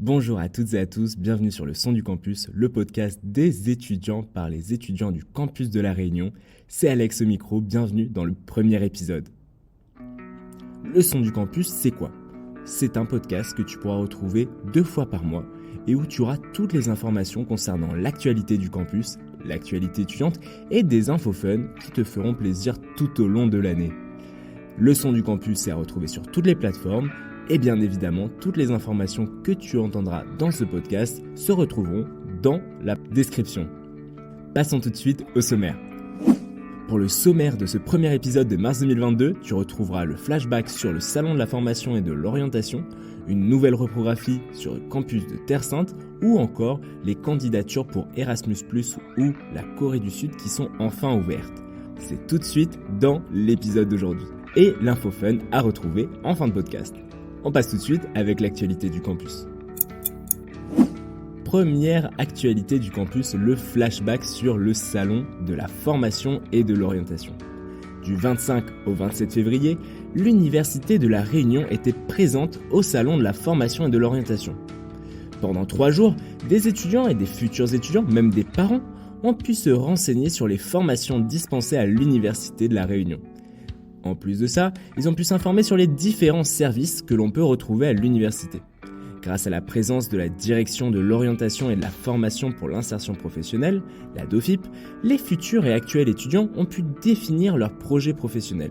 Bonjour à toutes et à tous, bienvenue sur le Son du Campus, le podcast des étudiants par les étudiants du campus de La Réunion. C'est Alex au micro, bienvenue dans le premier épisode. Le Son du Campus, c'est quoi ? C'est un podcast que tu pourras retrouver 2 fois par mois et où tu auras toutes les informations concernant l'actualité du campus, l'actualité étudiante et des infos fun qui te feront plaisir tout au long de l'année. Le Son du Campus est à retrouver sur toutes les plateformes. Et bien évidemment, toutes les informations que tu entendras dans ce podcast se retrouveront dans la description. Passons tout de suite au sommaire. Pour le sommaire de ce premier épisode de mars 2022, tu retrouveras le flashback sur le salon de la formation et de l'orientation, une nouvelle reprographie sur le campus de Terre Sainte ou encore les candidatures pour Erasmus+ ou la Corée du Sud qui sont enfin ouvertes. C'est tout de suite dans l'épisode d'aujourd'hui. Et l'info fun à retrouver en fin de podcast. On passe tout de suite avec l'actualité du campus. Première actualité du campus, le flashback sur le salon de la formation et de l'orientation. Du 25 au 27 février, l'Université de La Réunion était présente au salon de la formation et de l'orientation. Pendant 3 jours, des étudiants et des futurs étudiants, même des parents, ont pu se renseigner sur les formations dispensées à l'Université de La Réunion. En plus de ça, ils ont pu s'informer sur les différents services que l'on peut retrouver à l'université. Grâce à la présence de la Direction de l'orientation et de la formation pour l'insertion professionnelle, la DOFIP, les futurs et actuels étudiants ont pu définir leur projet professionnel.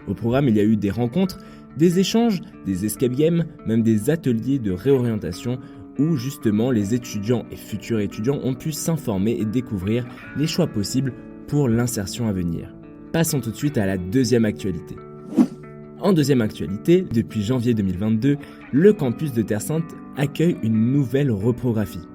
Au programme, il y a eu des rencontres, des échanges, des escape games, même des ateliers de réorientation où justement les étudiants et futurs étudiants ont pu s'informer et découvrir les choix possibles pour l'insertion à venir. Passons tout de suite à la deuxième actualité. En deuxième actualité, depuis janvier 2022, le campus de Terre Sainte accueille une nouvelle reprographie.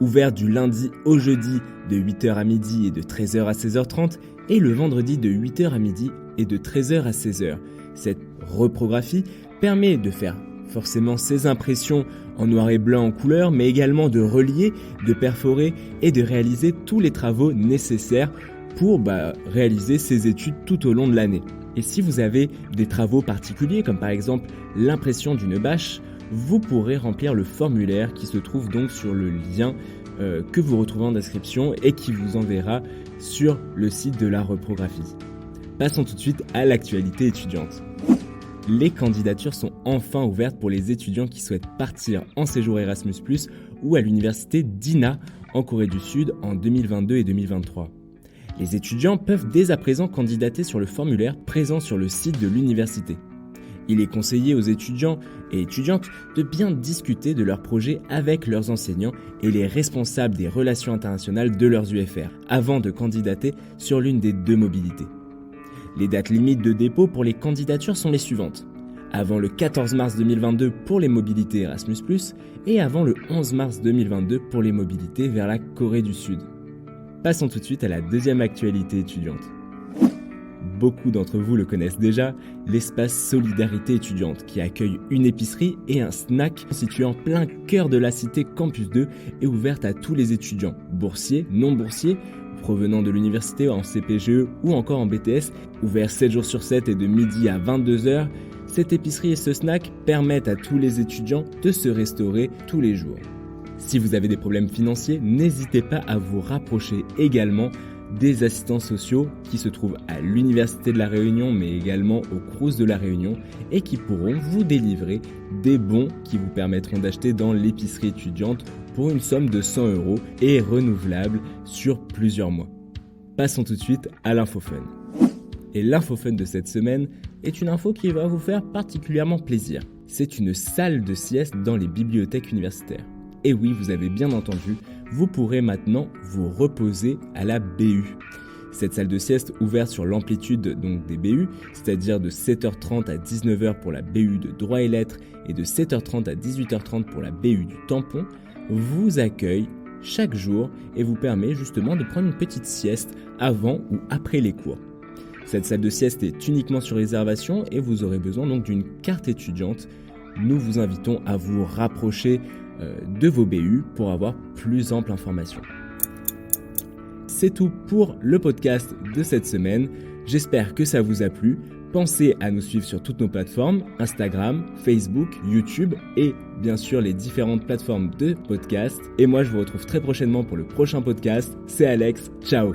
Ouvert du lundi au jeudi de 8h à midi et de 13h à 16h30 et le vendredi de 8h à midi et de 13h à 16h. Cette reprographie permet de faire forcément ses impressions en noir et blanc en couleur, mais également de relier, de perforer et de réaliser tous les travaux nécessaires pour réaliser ses études tout au long de l'année. Et si vous avez des travaux particuliers, comme par exemple l'impression d'une bâche, vous pourrez remplir le formulaire qui se trouve donc sur le lien que vous retrouvez en description et qui vous enverra sur le site de la reprographie. Passons tout de suite à l'actualité étudiante. Les candidatures sont enfin ouvertes pour les étudiants qui souhaitent partir en séjour Erasmus+, ou à l'université d'INA en Corée du Sud en 2022 et 2023. Les étudiants peuvent dès à présent candidater sur le formulaire présent sur le site de l'université. Il est conseillé aux étudiants et étudiantes de bien discuter de leur projet avec leurs enseignants et les responsables des relations internationales de leurs UFR avant de candidater sur l'une des 2 mobilités. Les dates limites de dépôt pour les candidatures sont les suivantes. Avant le 14 mars 2022 pour les mobilités Erasmus+, et avant le 11 mars 2022 pour les mobilités vers la Corée du Sud. Passons tout de suite à la deuxième actualité étudiante. Beaucoup d'entre vous le connaissent déjà, l'espace Solidarité étudiante qui accueille une épicerie et un snack situé en plein cœur de la cité Campus 2 et ouverte à tous les étudiants, boursiers, non boursiers, provenant de l'université en CPGE ou encore en BTS, ouvert 7 jours sur 7 et de midi à 22h. Cette épicerie et ce snack permettent à tous les étudiants de se restaurer tous les jours. Si vous avez des problèmes financiers, n'hésitez pas à vous rapprocher également des assistants sociaux qui se trouvent à l'Université de La Réunion mais également au Crous de La Réunion et qui pourront vous délivrer des bons qui vous permettront d'acheter dans l'épicerie étudiante pour une somme de 100 € et renouvelable sur plusieurs mois. Passons tout de suite à l'info fun. Et l'info fun de cette semaine est une info qui va vous faire particulièrement plaisir. C'est une salle de sieste dans les bibliothèques universitaires. Et oui, vous avez bien entendu, vous pourrez maintenant vous reposer à la BU. Cette salle de sieste ouverte sur l'amplitude donc des BU, c'est-à-dire de 7h30 à 19h pour la BU de droit et lettres et de 7h30 à 18h30 pour la BU du tampon, vous accueille chaque jour et vous permet justement de prendre une petite sieste avant ou après les cours. Cette salle de sieste est uniquement sur réservation et vous aurez besoin donc d'une carte étudiante. Nous vous invitons à vous rapprocher de vos BU pour avoir plus ample information. C'est tout pour le podcast de cette semaine. J'espère que ça vous a plu. Pensez à nous suivre sur toutes nos plateformes, Instagram, Facebook, YouTube et bien sûr les différentes plateformes de podcast. Et moi je vous retrouve très prochainement pour le prochain podcast. C'est Alex, ciao!